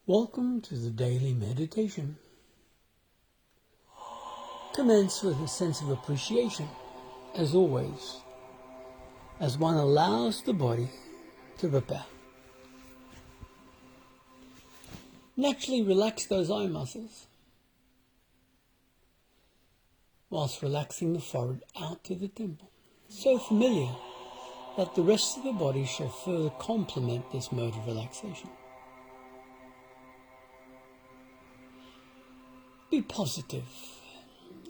Welcome to the daily meditation. Commence with a sense of appreciation, as always, as one allows the body to prepare. Naturally relax those eye muscles, whilst relaxing the forehead out to the temple. So familiar that the rest of the body shall further complement this mode of relaxation. Be positive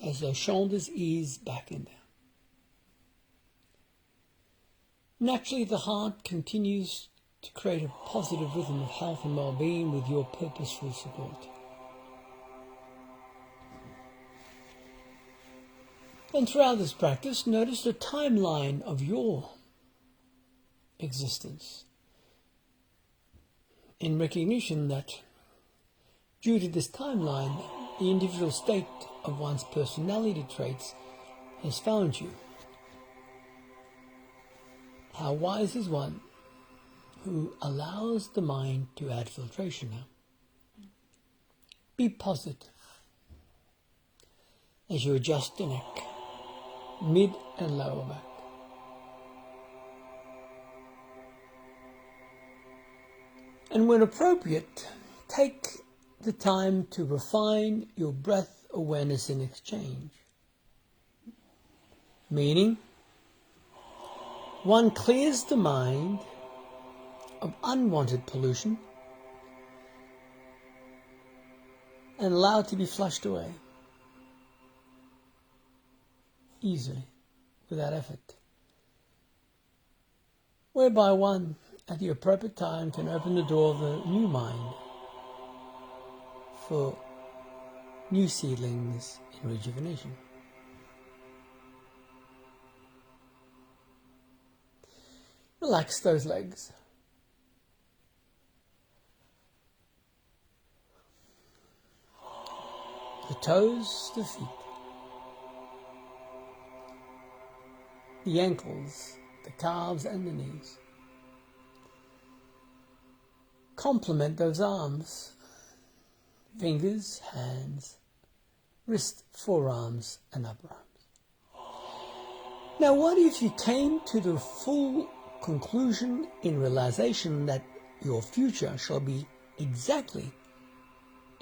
as those shoulders ease back and down. Naturally, the heart continues to create a positive rhythm of health and well-being with your purposeful support. And throughout this practice, notice the timeline of your existence, in recognition that due to this timeline, the individual state of one's personality traits has found you. How wise is one who allows the mind to add filtration now. Be positive as you adjust the neck, mid and lower back. And when appropriate, take the time to refine your breath awareness in exchange. Meaning, one clears the mind of unwanted pollution and allow it to be flushed away easily, without effort, whereby one at the appropriate time can open the door of a new mind for new seedlings in rejuvenation. Relax those legs. The toes, the feet, the ankles, the calves and the knees. Complement those arms, fingers, hands, wrist, forearms and upper arms. Now what if you came to the full conclusion in realization that your future shall be exactly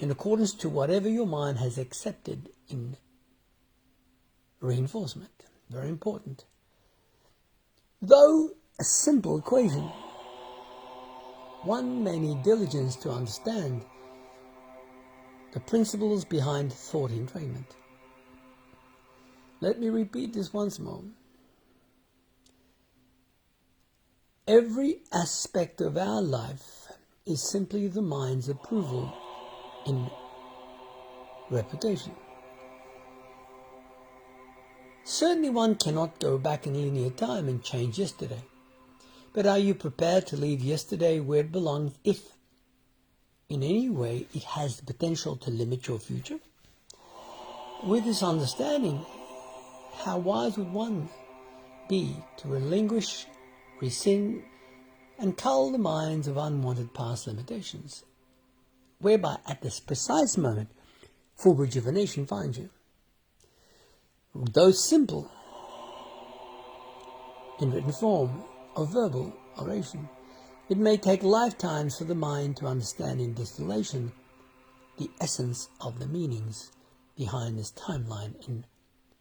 in accordance to whatever your mind has accepted in reinforcement? Very important. Though a simple equation, one may need diligence to understand the principles behind thought entrainment. Let me repeat this once more. Every aspect of our life is simply the mind's approval in repetition. Certainly one cannot go back in linear time and change yesterday. But are you prepared to leave yesterday where it belongs if in any way it has the potential to limit your future? With this understanding, how wise would one be to relinquish, rescind, and cull the minds of unwanted past limitations, whereby at this precise moment full rejuvenation finds you. Though simple in written form or verbal oration, it may take lifetimes for the mind to understand in distillation the essence of the meanings behind this timeline in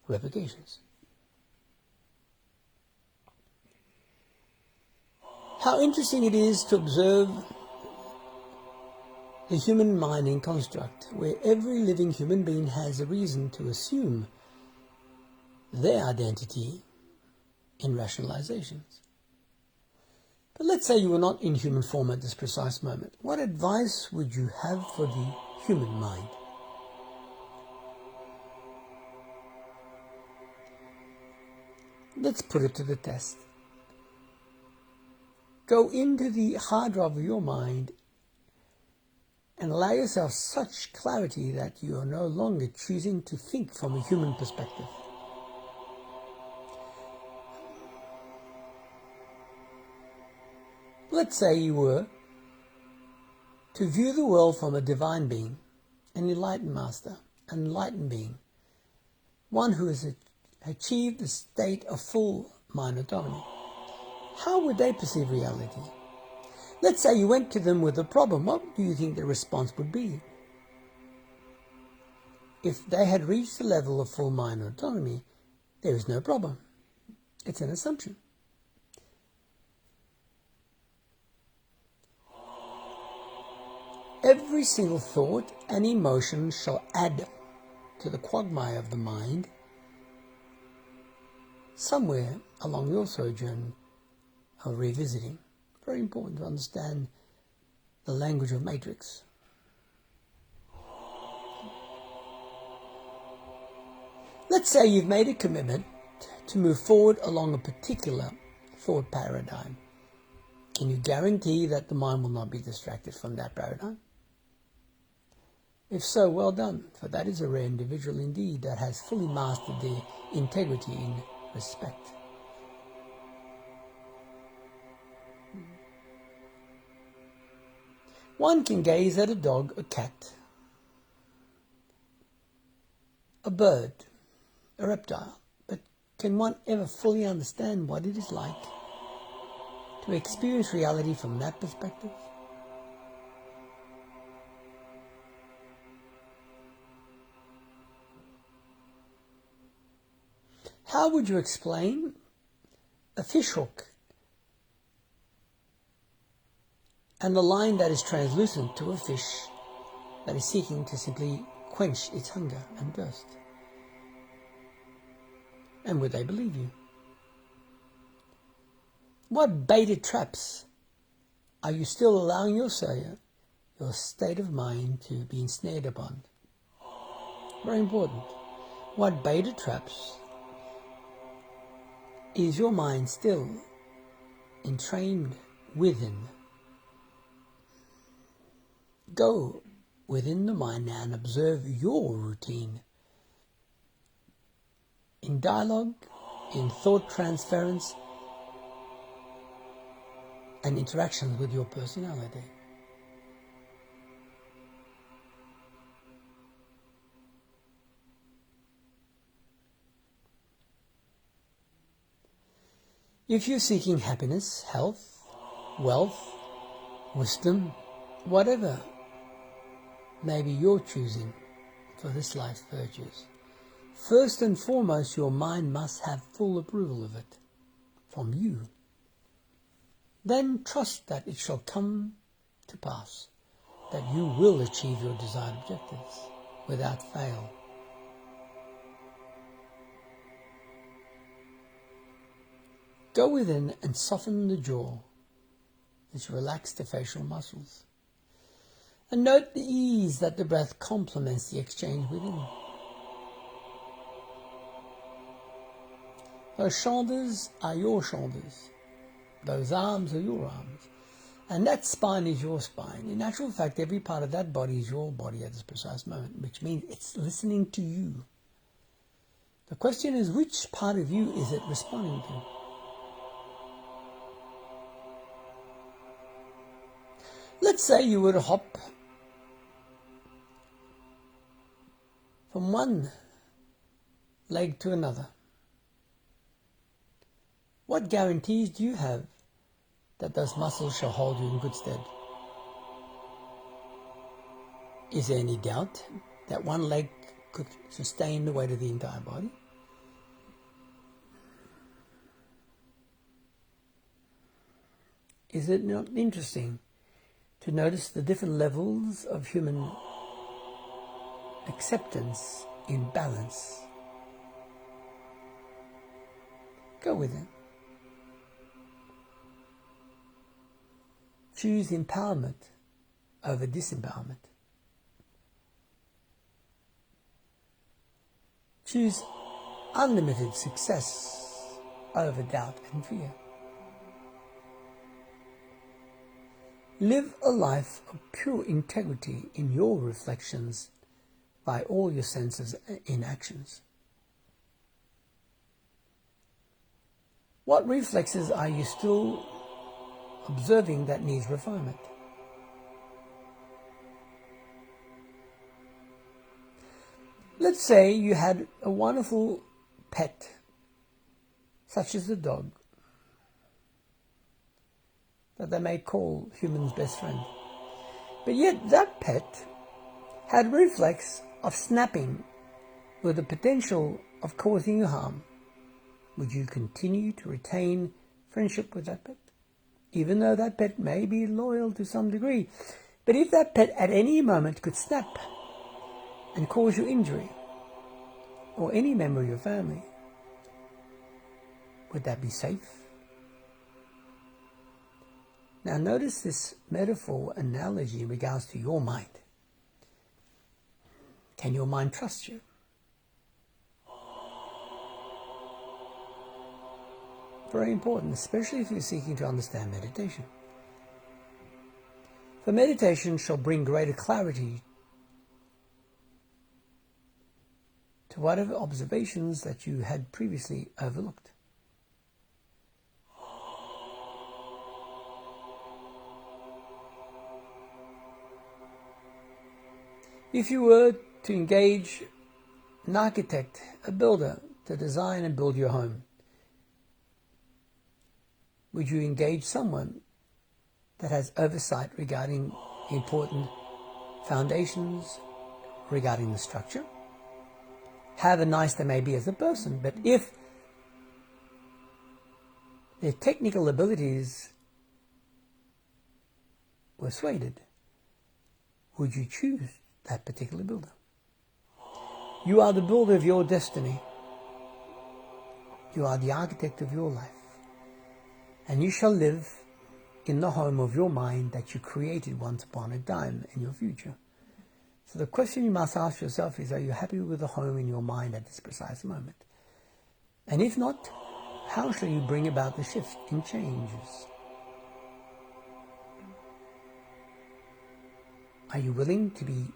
replications. How interesting it is to observe the human mind in construct, where every living human being has a reason to assume their identity in rationalizations. But let's say you were not in human form at this precise moment. What advice would you have for the human mind? Let's put it to the test. Go into the hard drive of your mind and allow yourself such clarity that you are no longer choosing to think from a human perspective. Let's say you were to view the world from a divine being, an enlightened master, an enlightened being, one who has achieved the state of full mind autonomy, how would they perceive reality? Let's say you went to them with a problem. What do you think their response would be? If they had reached the level of full mind autonomy, there is no problem. It's an assumption. Every single thought and emotion shall add to the quagmire of the mind somewhere along your sojourn of revisiting. Very important to understand the language of matrix. Let's say you've made a commitment to move forward along a particular thought paradigm. Can you guarantee that the mind will not be distracted from that paradigm? If so, well done, for that is a rare individual indeed that has fully mastered the integrity in respect. One can gaze at a dog, a cat, a bird, a reptile, but can one ever fully understand what it is like to experience reality from that perspective? How would you explain a fishhook and the line that is translucent to a fish that is seeking to simply quench its hunger and thirst? And would they believe you? What baited traps are you still allowing your state of mind to be ensnared upon? Very important. What baited traps is your mind still entrained within? Go within the mind now and observe your routine in dialogue, in thought transference, and interactions with your personality. If you're seeking happiness, health, wealth, wisdom, whatever maybe you're choosing for this life's virtues, first and foremost, your mind must have full approval of it from you. Then trust that it shall come to pass, that you will achieve your desired objectives without fail. Go within and soften the jaw as you relax the facial muscles. And note the ease that the breath complements the exchange within. Those shoulders are your shoulders. Those arms are your arms. And that spine is your spine. In actual fact, every part of that body is your body at this precise moment, which means it's listening to you. The question is, which part of you is it responding to? Let's say you were to hop from one leg to another. What guarantees do you have that those muscles shall hold you in good stead? Is there any doubt that one leg could sustain the weight of the entire body? Is it not interesting to notice the different levels of human acceptance in balance? Go with it. Choose empowerment over disempowerment. Choose unlimited success over doubt and fear. Live a life of pure integrity in your reflections by all your senses in actions. What reflexes are you still observing that needs refinement? Let's say you had a wonderful pet, such as a dog, that they may call human's best friend. But yet that pet had a reflex of snapping with the potential of causing you harm. Would you continue to retain friendship with that pet? Even though that pet may be loyal to some degree. But if that pet at any moment could snap and cause you injury, or any member of your family, would that be safe? Now notice this metaphor analogy in regards to your mind. Can your mind trust you? Very important, especially if you're seeking to understand meditation. For meditation shall bring greater clarity to whatever observations that you had previously overlooked. If you were to engage an architect, a builder, to design and build your home, would you engage someone that has oversight regarding important foundations, regarding the structure? However nice they may be as a person, but if their technical abilities were swayed, would you choose that particular builder? You are the builder of your destiny. You are the architect of your life. And you shall live in the home of your mind that you created once upon a time in your future. So the question you must ask yourself is, are you happy with the home in your mind at this precise moment? And if not, how shall you bring about the shift and changes? Are you willing to be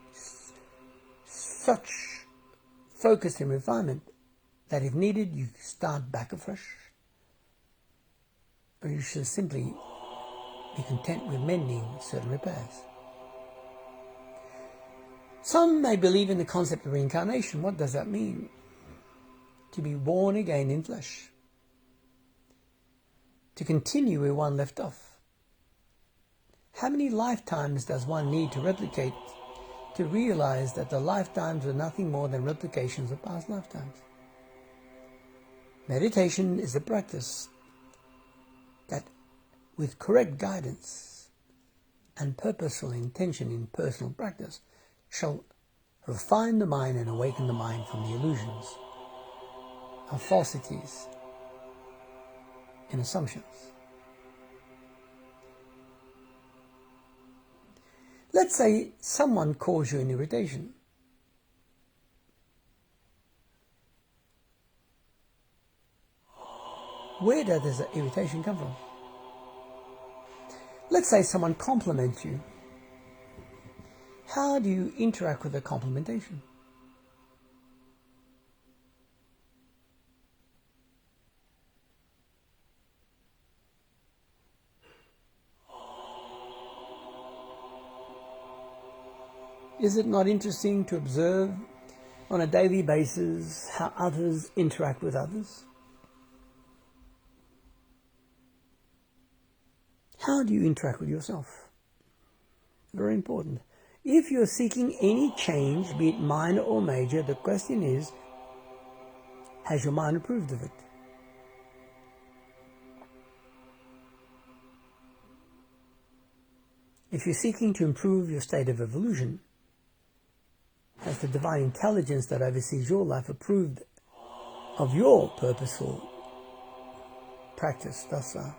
such focus and refinement that if needed you start back afresh? Or you should simply be content with mending certain repairs. Some may believe in the concept of reincarnation. What does that mean? To be born again in flesh. To continue where one left off. How many lifetimes does one need to replicate to realize that the lifetimes are nothing more than replications of past lifetimes? Meditation is a practice that, with correct guidance and purposeful intention in personal practice, shall refine the mind and awaken the mind from the illusions of falsities and assumptions. Let's say someone calls you an irritation. Where does the irritation come from? Let's say someone compliments you. How do you interact with the complimentation? Is it not interesting to observe on a daily basis how others interact with others? How do you interact with yourself? Very important. If you're seeking any change, be it minor or major, the question is, has your mind approved of it? If you're seeking to improve your state of evolution, has the divine intelligence that oversees your life approved of your purposeful practice thus far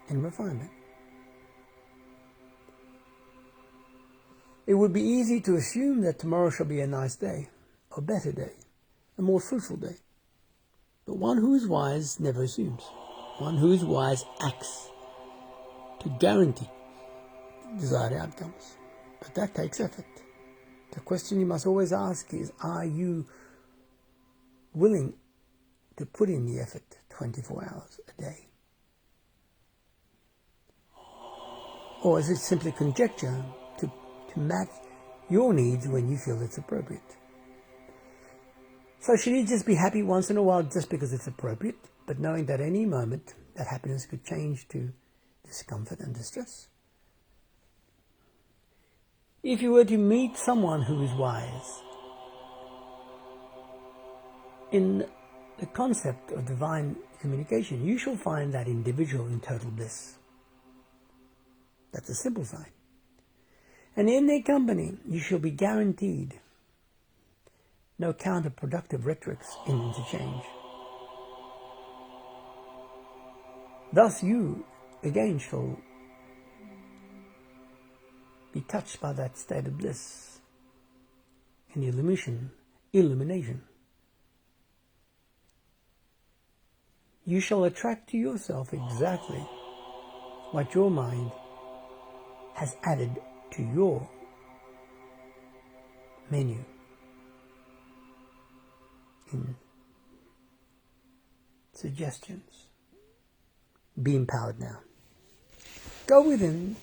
in refinement? It would be easy to assume that tomorrow shall be a nice day, a better day, a more fruitful day. But one who is wise never assumes. One who is wise acts to guarantee desired outcomes. But that takes effort. The question you must always ask is, are you willing to put in the effort 24 hours a day? Or is it simply conjecture to match your needs when you feel it's appropriate? So should you just be happy once in a while just because it's appropriate, but knowing that any moment that happiness could change to discomfort and distress? If you were to meet someone who is wise, in the concept of divine communication, you shall find that individual in total bliss. That's a simple sign. And in their company, you shall be guaranteed no counterproductive rhetorics in interchange. Thus you, again, shall be touched by that state of bliss and illumination. You shall attract to yourself exactly what your mind has added to your menu in suggestions. Be empowered now. Go within.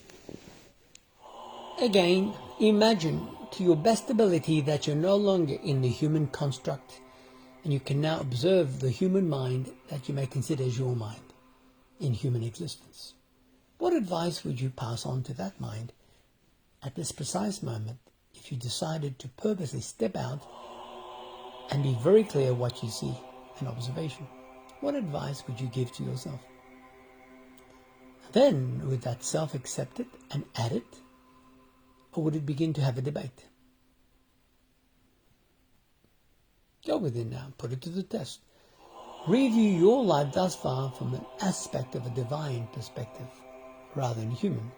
Again, imagine to your best ability that you're no longer in the human construct, and you can now observe the human mind that you may consider as your mind in human existence. What advice would you pass on to that mind at this precise moment if you decided to purposely step out and be very clear what you see in observation? What advice would you give to yourself? Then, would that self accept it and add it, or would it begin to have a debate? Go within now, put it to the test. Review your life thus far from an aspect of a divine perspective rather than human.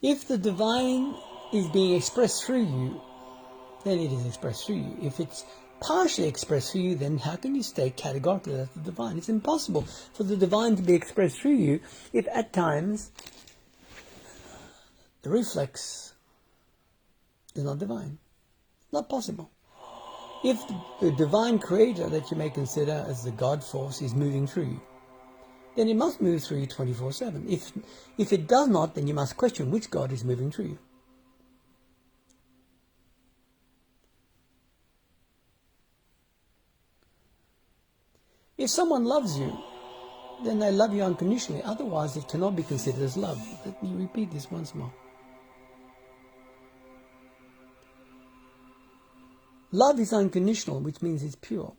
If the divine is being expressed through you, then it is expressed through you. If it's partially expressed through you, then how can you state categorically that's the divine? It's impossible for the divine to be expressed through you if at times the reflex is not divine. Not possible. If the divine creator that you may consider as the God force is moving through you, then it must move through you 24/7. If it does not, then you must question which God is moving through you. If someone loves you, then they love you unconditionally. Otherwise, it cannot be considered as love. Let me repeat this once more. Love is unconditional, which means it's pure.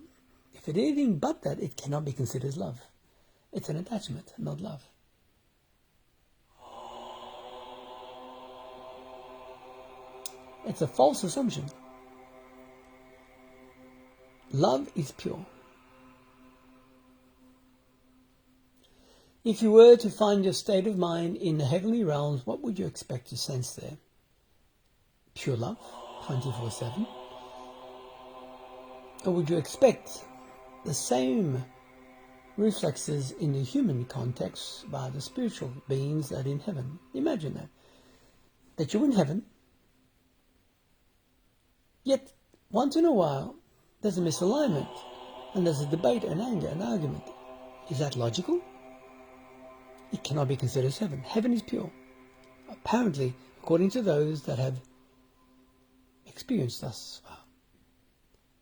If it is anything but that, it cannot be considered as love. It's an attachment, not love. It's a false assumption. Love is pure. If you were to find your state of mind in the heavenly realms, what would you expect to sense there? Pure love, 24/7? Or would you expect the same reflexes in the human context by the spiritual beings that are in heaven? Imagine that you're in heaven, yet once in a while there's a misalignment and there's a debate and anger and argument. Is that logical? It cannot be considered as heaven. Heaven is pure, apparently, according to those that have experienced thus far.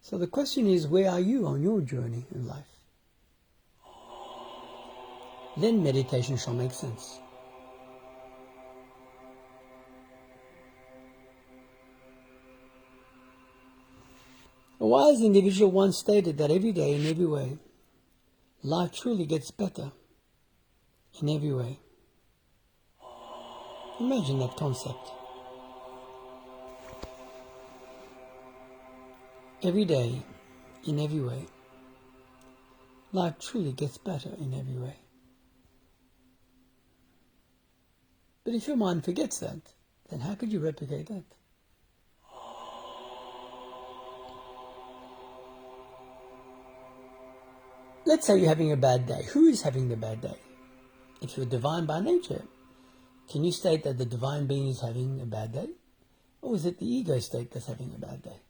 So the question is, where are you on your journey in life? Then meditation shall make sense. A wise individual once stated that every day, in every way, life truly gets better in every way. Imagine that concept. Every day, in every way, life truly gets better in every way. But if your mind forgets that, then how could you replicate that? Let's say you're having a bad day. Who is having the bad day? If you're divine by nature, can you state that the divine being is having a bad day? Or is it the ego state that's having a bad day?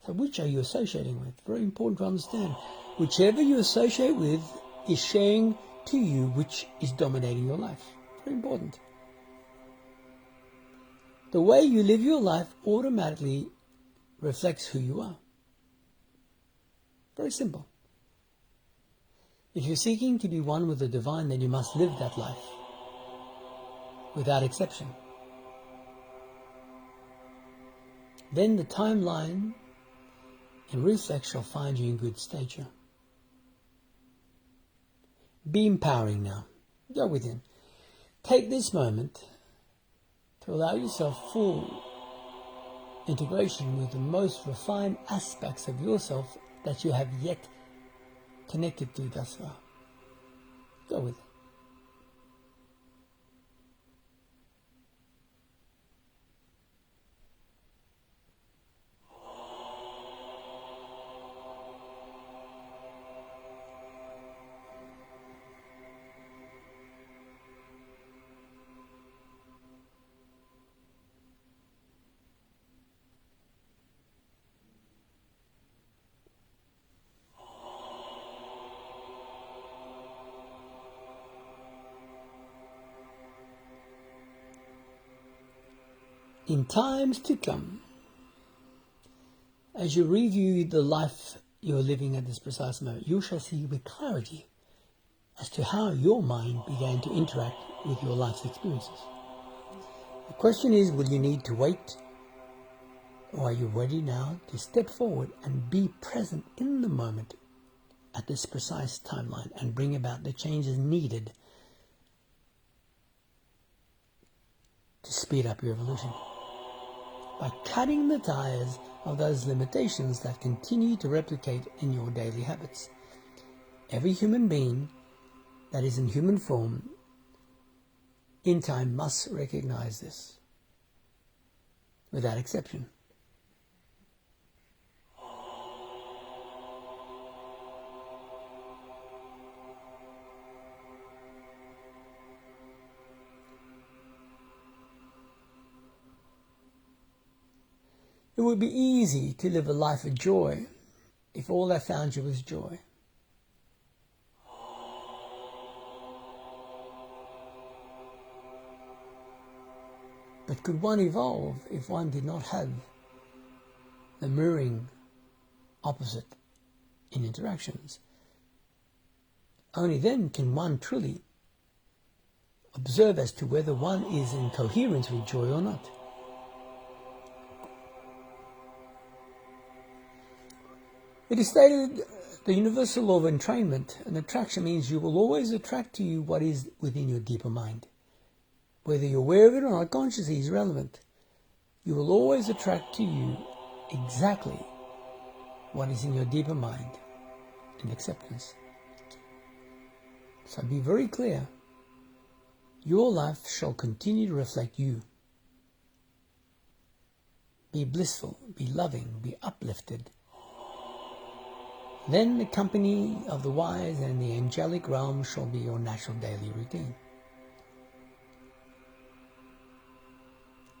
So which are you associating with? Very important to understand. Whichever you associate with is sharing to you which is dominating your life. Very important. The way you live your life automatically reflects who you are. Very simple. If you're seeking to be one with the divine, then you must live that life without exception. Then the timeline and reflex shall find you in good stature. Be empowering now. Go within. Take this moment to allow yourself full integration with the most refined aspects of yourself that you have yet connected to thus far. Go with it. In times to come, as you review the life you are living at this precise moment, you shall see with clarity as to how your mind began to interact with your life's experiences. The question is, will you need to wait, or are you ready now to step forward and be present in the moment at this precise timeline and bring about the changes needed to speed up your evolution? By cutting the tires of those limitations that continue to replicate in your daily habits. Every human being that is in human form in time must recognize this, without exception. It would be easy to live a life of joy if all that found you was joy. But could one evolve if one did not have the mirroring opposite in interactions? Only then can one truly observe as to whether one is in coherence with joy or not. It is stated the universal law of entrainment and attraction means you will always attract to you what is within your deeper mind. Whether you're aware of it or not consciously is relevant. You will always attract to you exactly what is in your deeper mind and acceptance. So be very clear. Your life shall continue to reflect you. Be blissful, be loving, be uplifted. Then the company of the wise and the angelic realm shall be your natural daily routine.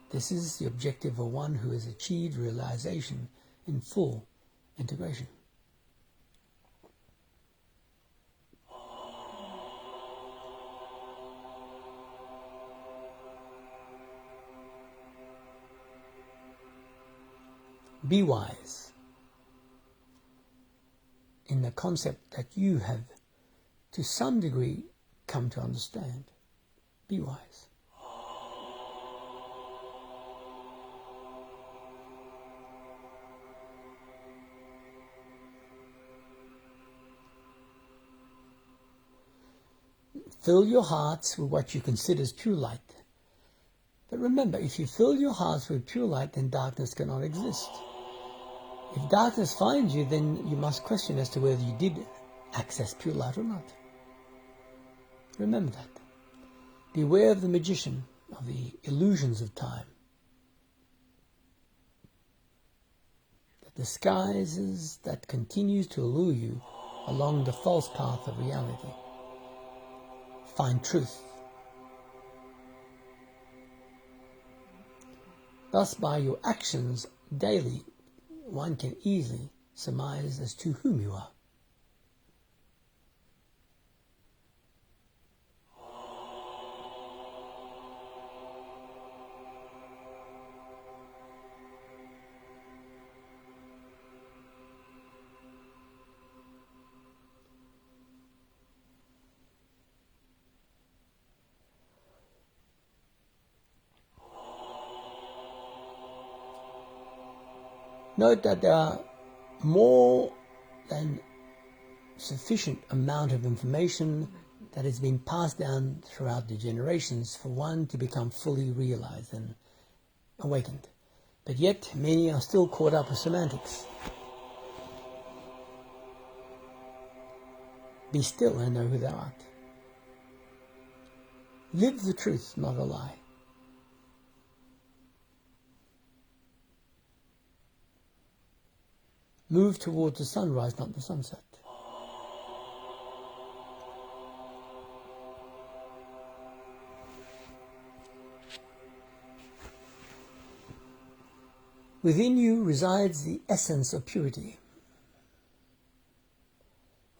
This is the objective of one who has achieved realization in full integration. Be wise in the concept that you have, to some degree, come to understand. Be wise. Fill your hearts with what you consider as pure light. But remember, if you fill your hearts with pure light, then darkness cannot exist. If darkness finds you, then you must question as to whether you did access pure light or not. Remember that. Beware of the magician, of the illusions of time, that disguises, that continues to allure you along the false path of reality. Find truth. Thus, by your actions daily, one can easily surmise as to whom you are. Note that there are more than sufficient amount of information that has been passed down throughout the generations for one to become fully realized and awakened. But yet, many are still caught up with semantics. Be still and know who thou art. Live the truth, not a lie. Move towards the sunrise, not the sunset. Within you resides the essence of purity.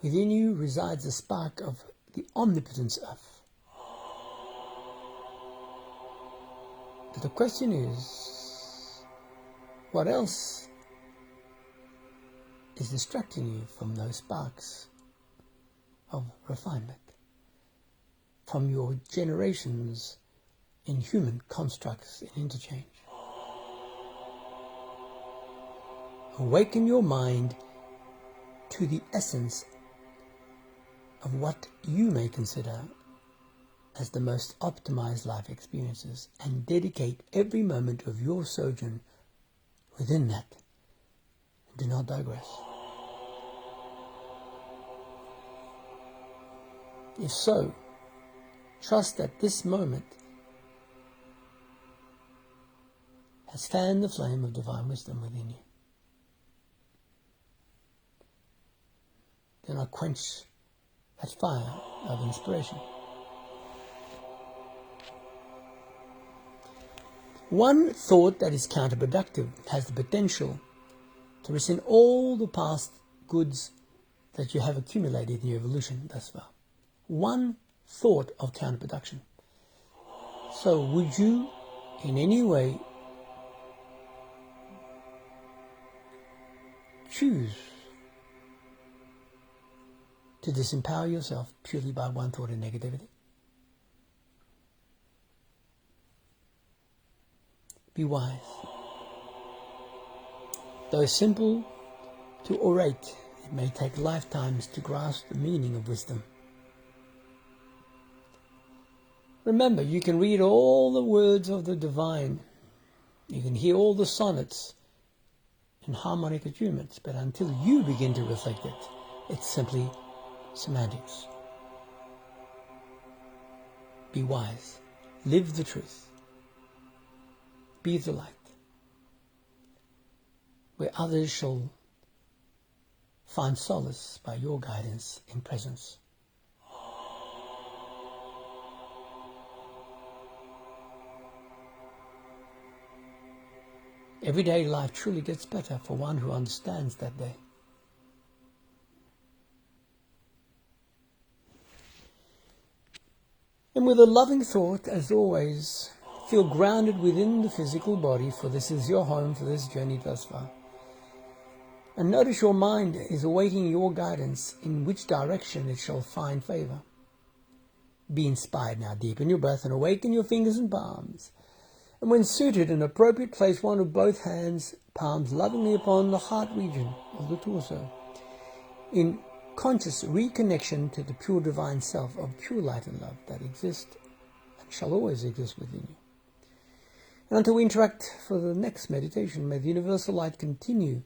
Within you resides the spark of the omnipotence of. But the question is, what else is distracting you from those sparks of refinement, from your generations in human constructs and interchange? Awaken your mind to the essence of what you may consider as the most optimized life experiences, and dedicate every moment of your sojourn within that. Do not digress. If so, trust that this moment has fanned the flame of divine wisdom within you. Do not quench that fire of inspiration. One thought that is counterproductive has the potential to rescind all the past goods that you have accumulated in your evolution thus far. One thought of counterproduction. So would you in any way choose to disempower yourself purely by one thought of negativity? Be wise. Though simple to orate, it may take lifetimes to grasp the meaning of wisdom. Remember, you can read all the words of the divine, you can hear all the sonnets and harmonic attunements, but until you begin to reflect it, it's simply semantics. Be wise. Live the truth. Be the light, where others shall find solace by your guidance and presence. Everyday life truly gets better for one who understands that day. And with a loving thought, as always, feel grounded within the physical body, for this is your home for this journey thus far. And notice your mind is awaiting your guidance in which direction it shall find favor. Be inspired now. Deepen your breath and awaken your fingers and palms. And when suited and appropriate, place one of both hands, palms lovingly upon the heart region of the torso, in conscious reconnection to the pure divine self of pure light and love that exists and shall always exist within you. And until we interact for the next meditation, may the universal light continue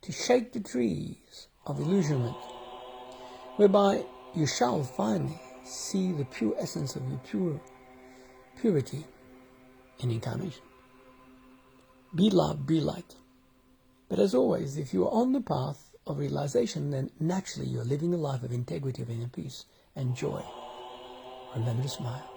to shake the trees of illusionment, whereby you shall finally see the pure essence of your purity in incarnation. Be love, be light. But as always, if you are on the path of realization, then naturally you're living a life of integrity, of inner peace and joy. Remember to smile.